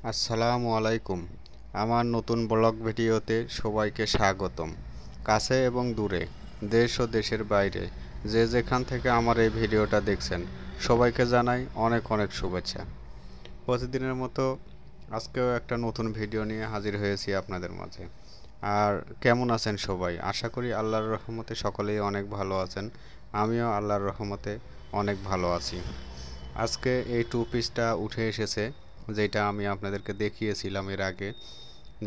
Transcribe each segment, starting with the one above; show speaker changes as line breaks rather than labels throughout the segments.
আসসালামু আলাইকুম। আমার নতুন ব্লগ ভিডিওতে সবাইকে স্বাগতম। কাছে এবং দূরে, দেশ ও দেশের বাইরে যে যেখান থেকে আমার এই ভিডিওটা দেখছেন সবাইকে জানাই অনেক অনেক শুভেচ্ছা। প্রতিদিনের মতো আজকেও একটা নতুন ভিডিও নিয়ে হাজির হয়েছি আপনাদের মাঝে। আর কেমন আছেন সবাই? আশা করি আল্লাহর রহমতে সকলেই অনেক ভালো আছেন। আমিও আল্লাহর রহমতে অনেক ভালো আছি। আজকে এই টু পিসটা উঠে এসেছে, যেটা আমি আপনাদেরকে দেখিয়েছিলাম এর আগে,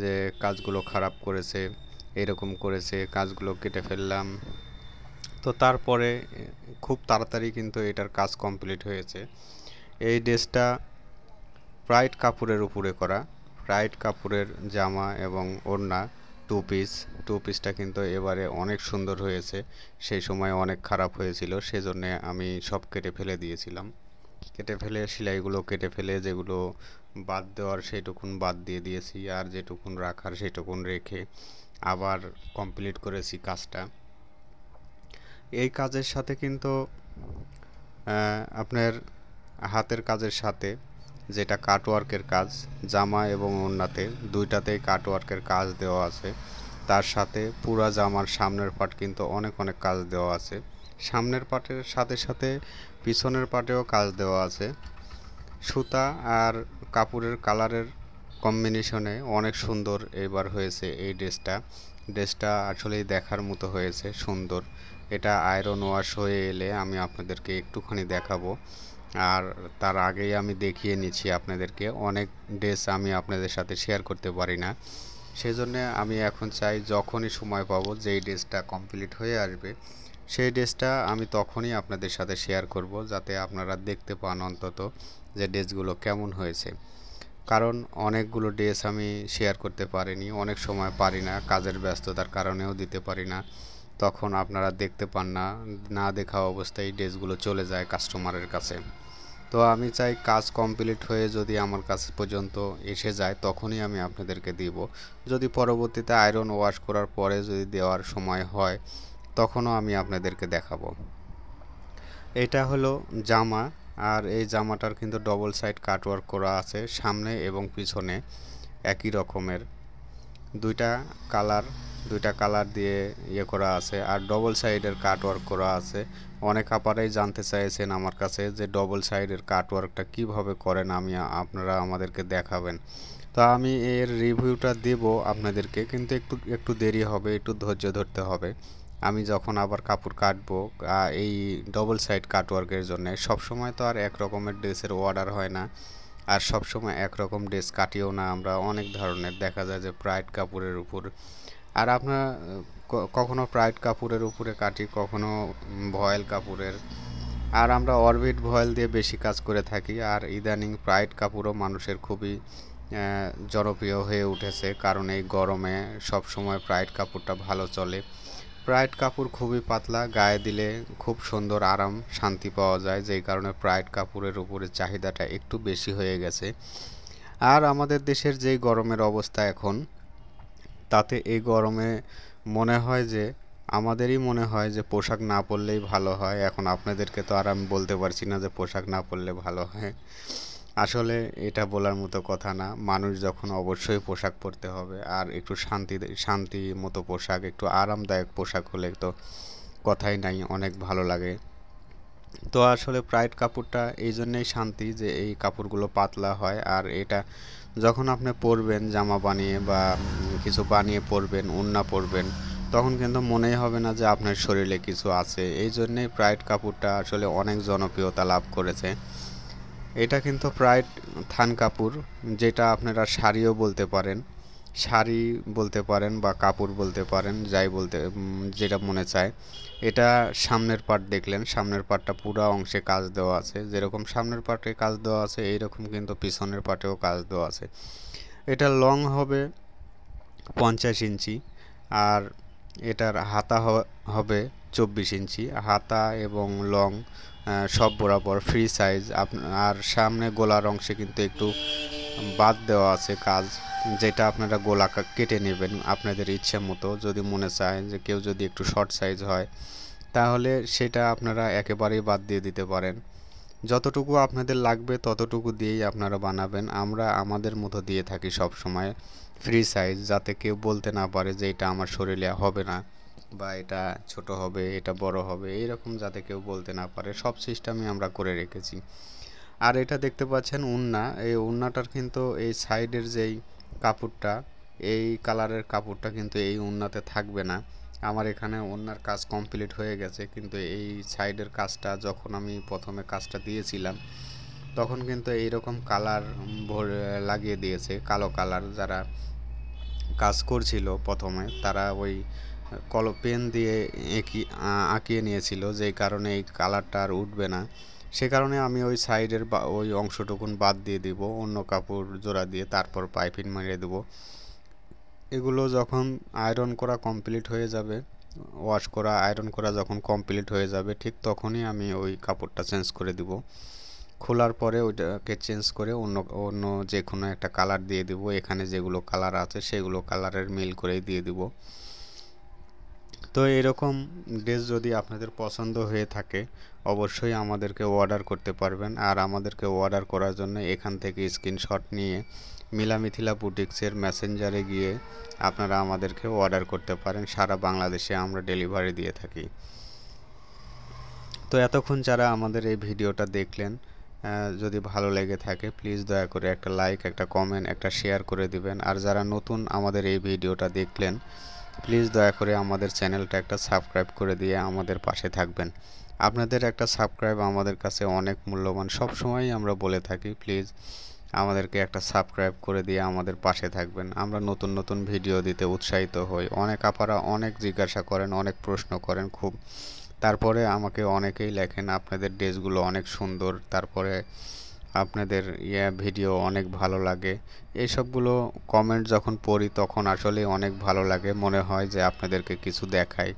যে কাজগুলো খারাপ করেছে, এরকম করেছে, কাজগুলো কেটে ফেললাম। তো তারপরে খুব তাড়াতাড়ি কিন্তু এটার কাজ কমপ্লিট হয়েছে। এই ড্রেসটা ব্রাইট কাপড়ের উপরে করা, ব্রাইট কাপড়ের জামা এবং ওড়না। টু পিসটা কিন্তু এবারে অনেক সুন্দর হয়েছে। সেই সময় অনেক খারাপ হয়েছিল, সেজন্য আমি সব কেটে ফেলে দিয়েছিলাম। কেটে ফেলে সেলাইগুলো কেটে ফেলে যেগুলো বাদ দেওয়ার সেইটুকুন বাদ দিয়ে দিয়েছি, আর যেটুকুন রাখার সেইটুকুন রেখে আবার কমপ্লিট করেছি কাজটা। এই কাজের সাথে কিন্তু আপনার হাতের কাজের সাথে, যেটা কাটওয়ার্কের কাজ, জামা এবং ওড়নাতে দুইটাতেই কাটওয়ার্কের কাজ দেওয়া আছে। তার সাথে পুরা জামার সামনের পাট কিন্তু অনেক অনেক কাজ দেওয়া আছে। সামনের পাটের সাথে সাথে পিছনের পাটেও কাজ দেওয়া আছে। সুতা আর কাপড়ের কালারের কম্বিনেশনে অনেক সুন্দর এবার হয়েছে এই ড্রেসটা আসলেই দেখার মতো হয়েছে, সুন্দর। এটা আয়রন ওয়াশ হয়ে এলে আমি আপনাদেরকে একটুখানি দেখাবো। আর তার আগেই আমি দেখিয়ে নিচ্ছি আপনাদেরকে, অনেক ড্রেস আমি আপনাদের সাথে শেয়ার করতে পারি না। সেজন্য আমি এখন চাই যখনই সময় পাবো, যেই ড্রেসটা কমপ্লিট হয়ে আসবে সেই ড্রেসটা আমি তখনই আপনাদের সাথে শেয়ার করব, যাতে আপনারা দেখতে পান অন্তত যে ড্রেসগুলো কেমন হয়েছে। কারণ অনেকগুলো ড্রেস আমি শেয়ার করতে পারিনি, অনেক সময় পারি না, কাজের ব্যস্ততার কারণেও দিতে পারি না। তখন আপনারা দেখতে পান না, না দেখা অবস্থায় ড্রেসগুলো চলে যায় কাস্টমারের কাছে। তো আমি চাই কাজ কমপ্লিট হয়ে যদি আমার কাছে পর্যন্ত এসে যায় তখনই আমি আপনাদেরকে দিব। যদি পরবর্তীতে আয়রন ওয়াশ করার পরে যদি দেওয়ার সময় হয় তখনও আমি আপনাদেরকে দেখাবো। এটা হলো জামা, আর এই জামাটার কিন্তু ডবল সাইড কাটওয়ার্ক করা আছে, সামনে এবং পিছনে একই রকমের দুইটা কালার দুইটা কালার দিয়ে ইয়ে করা আছে, আর ডবল সাইডের কাটওয়ার্ক করা আছে। অনেক আপারাই জানতে চাইছেন আমার কাছে যে ডবল সাইডের কাটওয়ার্কটা কিভাবে করেন, আপনারা আমাদেরকে দেখাবেন। তো আমি এর রিভিউটা দেব আপনাদেরকে, কিন্তু একটু একটু দেরি হবে, একটু ধৈর্য ধরতে হবে। আমি যখন আবার কাপড় কাটবো এই ডবল সাইড কাটওয়ার্কের জন্য, সবসময় তো আর এক রকমের ড্রেসের অর্ডার হয় না, আর সবসময় একরকম ড্রেস কাটিও না আমরা। অনেক ধরনের দেখা যায় যে প্রাইড কাপড়ের উপর, আর আপনার কখনো প্রাইড কাপড়ের উপরে কাটি, কখনো ভয়েল কাপড়ের, আর আমরা অরবিট ভয়েল দিয়ে বেশি কাজ করে থাকি। আর ইদানিং প্রাইড কাপড়ও মানুষের খুবই জনপ্রিয় হয়ে উঠেছে, কারণ এই গরমে সব সময় প্রাইড কাপড়টা ভালো চলে। প্রাইড কাপড় খুবই পাতলা, গায়ে দিলে খুব সুন্দর আরাম শান্তি পাওয়া যায়, যেই কারণে প্রাইড কাপড়ের উপরে চাহিদাটা একটু বেশি হয়ে গেছে। আর আমাদের দেশের যেই গরমের অবস্থা এখন, তাতে এই গরমে মনে হয় যে আমাদেরই মনে হয় যে পোশাক না পরলেই ভালো হয়। এখন আপনাদেরকে তো আর আমি বলতে পারছি না যে পোশাক না পরলে ভালো হয়, আসলে এটা বলার মতো কথা না। মানুষ যখন অবশ্যই পোশাক পরতে হবে, আর একটু শান্তি মতো পোশাক, একটু আরামদায়ক পোশাক হলে তো কথাই নাই, অনেক ভালো লাগে। তো আসলে প্রাইড কাপড়টা এই জন্যেই শান্তি যে এই কাপড়গুলো পাতলা হয়, আর এটা যখন আপনি পরবেন জামা বানিয়ে বা কিছু বানিয়ে পরবেন, ওড়না পরবেন, তখন কিন্তু মনেই হবে না যে আপনার শরীরে কিছু আছে। এই জন্যেই প্রাইড কাপড়টা আসলে অনেক জনপ্রিয়তা লাভ করেছে। এটা কিন্তু প্রাইড থান কাপড়, যেটা আপনারা শাড়িও বলতে পারেন, শাড়ি বলতে পারেন বা কাপড় বলতে পারেন, যাই বলতে যেটা মনে চায়। এটা সামনের পার্ট দেখলেন, সামনের পার্টটা পুরো অংশে কাজ দেওয়া আছে, যেরকম সামনের পার্টে কাজ দেওয়া আছে এইরকম কিন্তু পিছনের পার্টেও কাজ দেওয়া আছে। এটা লং হবে 50 ইঞ্চি, আর এটার হাতা হবে 24 ইঞ্চি। হাতা এবং লং সব বরাবর ফ্রি সাইজ। আর সামনে গলার অংশে কিন্তু একটু বাদ দেওয়া আছে কাজ, যেটা আপনারা গলা কেটে নেবেন আপনাদের ইচ্ছে মতো। যদি মনে চায় যে কেউ যদি একটু শর্ট সাইজ হয়, তাহলে সেটা আপনারা একেবারেই বাদ দিয়ে দিতে পারেন। যতটুকু আপনাদের লাগবে ততটুকু দিয়েই আপনারা বানাবেন। আমরা আমাদের মতো দিয়ে থাকি সব সময় ফ্রি সাইজ, যাতে কেউ বলতে না পারে যে এটা আমার শরীরে হবে না বা এটা ছোট হবে, এটা বড় হবে, এইরকম যাতে কেউ বলতে না পারে, সব সিস্টেমই আমরা করে রেখেছি। আর এটা দেখতে পাচ্ছেন ওড়না, এই ওড়নাটার কিন্তু এই সাইডের যেই কাপড়টা, এই কালারের কাপড়টা কিন্তু এই ওড়নাতে থাকবে না। আমার এখানে ওড়নার কাজ কমপ্লিট হয়ে গেছে, কিন্তু এই সাইডের কাজটা যখন আমি প্রথমে কাজটা দিয়েছিলাম তখন কিন্তু এইরকম কালার লাগিয়ে দিয়েছে, কালো কালার। যারা কাজ করছিল প্রথমে তারা ওই পেন দিয়ে আঁকিয়ে নিয়েছিল, যেই কারণে এই কালারটা আর উঠবে না। সে কারণে আমি ওই সাইডের ওই অংশটুকুন বাদ দিয়ে দিব, অন্য কাপড় জোড়া দিয়ে তারপর পাইপিং মারিয়ে দেব। এগুলো যখন আয়রন করা কমপ্লিট হয়ে যাবে, ওয়াশ করা আয়রন করা যখন কমপ্লিট হয়ে যাবে, ঠিক তখনই আমি ওই কাপড়টা চেঞ্জ করে দিব। খোলার পরে ওইটাকে চেঞ্জ করে অন্য অন্য যে কোনো একটা কালার দিয়ে দিব। এখানে যেগুলো কালার আছে সেগুলো কালারের মিল করেই দিয়ে দিব। তো এরকম ড্রেস যদি আপনাদের পছন্দ হয়ে থাকে অবশ্যই আমাদেরকে অর্ডার করতে পারবেন। আর আমাদেরকে অর্ডার করার জন্য এখান থেকে স্ক্রিনশট নিয়ে মিলা মিথিলা বুটিক্সের মেসেঞ্জারে গিয়ে আপনারা আমাদেরকে অর্ডার করতে পারেন। সারা বাংলাদেশে আমরা ডেলিভারি দিয়ে থাকি। তো এতক্ষণ যারা আমাদের এই ভিডিওটা দেখলেন, যদি ভালো লেগে থাকে প্লিজ দয়া করে একটা লাইক, একটা কমেন্ট, একটা শেয়ার করে দিবেন। আর যারা নতুন আমাদের এই ভিডিওটা দেখলেন প্লিজ দয়া করে আমাদের চ্যানেলটা একটা সাবস্ক্রাইব করে দিয়ে আমাদের পাশে থাকবেন। আপনাদের একটা সাবস্ক্রাইব আমাদের কাছে অনেক মূল্যবান, সবসময়ই আমরা বলে থাকি প্লিজ আমাদেরকে একটা সাবস্ক্রাইব করে দিয়ে আমাদের পাশে থাকবেন। আমরা নতুন নতুন ভিডিও দিতে উৎসাহিত হই। অনেক আপারা অনেক জিজ্ঞাসা করেন, অনেক প্রশ্ন করেন খুব, তারপরে আমাকে অনেকেই লেখেন আপনাদের ড্রেসগুলো অনেক সুন্দর, তারপরে আপনাদের ভিডিও অনেক ভালো লাগে। এইসবগুলো কমেন্ট যখন পড়ি তখন আসলে অনেক ভালো লাগে, মনে হয় যে আপনাদেরকে কিছু দেখাই,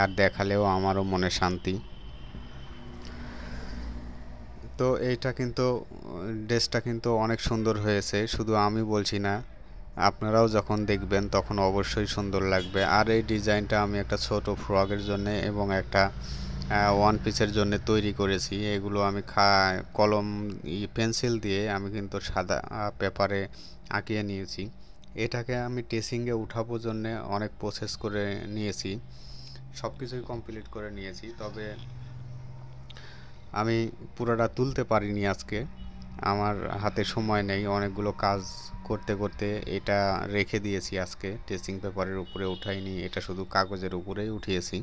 আর দেখালেও আমারও মনে শান্তি। তো এইটা কিন্তু ড্রেসটা কিন্তু অনেক সুন্দর হয়েছে, শুধু আমি বলছি না, আপনারাও যখন দেখবেন তখন অবশ্যই সুন্দর লাগবে। আর এই ডিজাইনটা আমি একটা ছোট ফ্রকের জন্য এবং একটা ওয়ান পিসের জন্য তৈরি করেছি। এগুলো আমি কলম পেন্সিল দিয়ে আমি কিন্তু সাদা পেপারে আঁকিয়ে নিয়েছি। এটাকে আমি টেসিংয়ে উঠাবো জন্য অনেক প্রসেস করে নিয়েছি, সব কিছুই কমপ্লিট করে নিয়েছি, তবে আমি পুরোটা তুলতে পারিনি আজকে, আমার হাতে সময় নেই। অনেকগুলো কাজ করতে করতে এটা রেখে দিয়েছি, আজকে টেসিং পেপারের উপরে উঠাইনি, এটা শুধু কাগজের উপরেই উঠিয়েছি।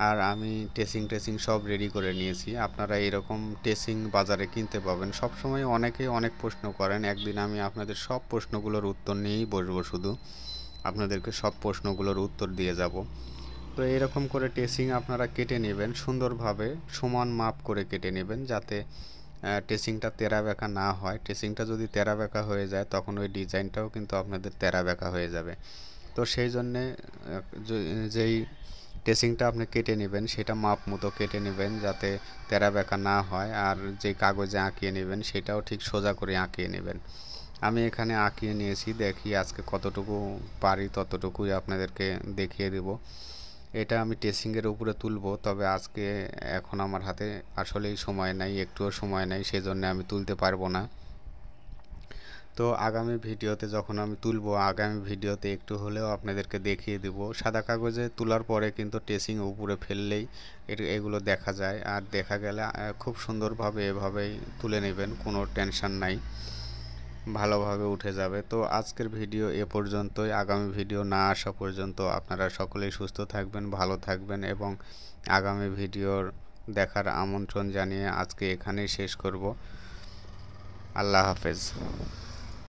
আর আমি টেসিং সব রেডি করে নিয়েছি। আপনারা এরকম টেসিং বাজারে কিনতে পাবেন। সবসময় অনেকেই অনেক প্রশ্ন করেন, একদিন আমি আপনাদের সব প্রশ্নগুলোর উত্তর নিয়েই বসবো, শুধু আপনাদেরকে সব প্রশ্নগুলোর উত্তর দিয়ে যাব। তো এরকম করে টেসিং আপনারা কেটে নেবেন সুন্দরভাবে, সমান মাপ করে কেটে নেবেন, যাতে টেসিংটা তেরা বেঁকা না হয়। টেসিংটা যদি তেরা বেঁকা হয়ে যায় তখন ওই ডিজাইনটাও কিন্তু আপনাদের তেরা বেঁকা হয়ে যাবে। তো সেই জন্যে যেই টেসিংটা আপনি কেটে নেবেন সেটা মাপ মতো কেটে নেবেন, যাতে তেরা বেঁকা না হয়। আর যে কাগজে আঁকিয়ে নেবেন সেটাও ঠিক সোজা করে আঁকিয়ে নেবেন। আমি এখানে আঁকিয়ে নিয়েছি, দেখি আজকে কতটুকু পারি ততটুকুই আপনাদেরকে দেখিয়ে দেব। এটা আমি টেসিংয়ের উপরে তুলব, তবে আজকে এখন আমার হাতে আসলেই সময় নাই, একটুও সময় নাই, সেজন্য আমি তুলতে পারবো না। তো আগামী ভিডিওতে যখন আমি তুলব, আগামী ভিডিওতে একটু হলেও আপনাদেরকে দেখিয়ে দেব। সাদা কাগজে তোলার পরে কিন্তু টেসিং উপরে ফেললেই এগুলো দেখা যায়, আর দেখা গেলে খুব সুন্দরভাবে এভাবেই তুলে নেবেন, কোনো টেনশন নাই, ভালোভাবে উঠে যাবে। তো আজকের ভিডিও এ পর্যন্তই। আগামী ভিডিও না আসা পর্যন্ত আপনারা সকলেই সুস্থ থাকবেন, ভালো থাকবেন, এবং আগামী ভিডিওর দেখার আমন্ত্রণ জানিয়ে আজকে এখানেই শেষ করব। আল্লাহ হাফেজ।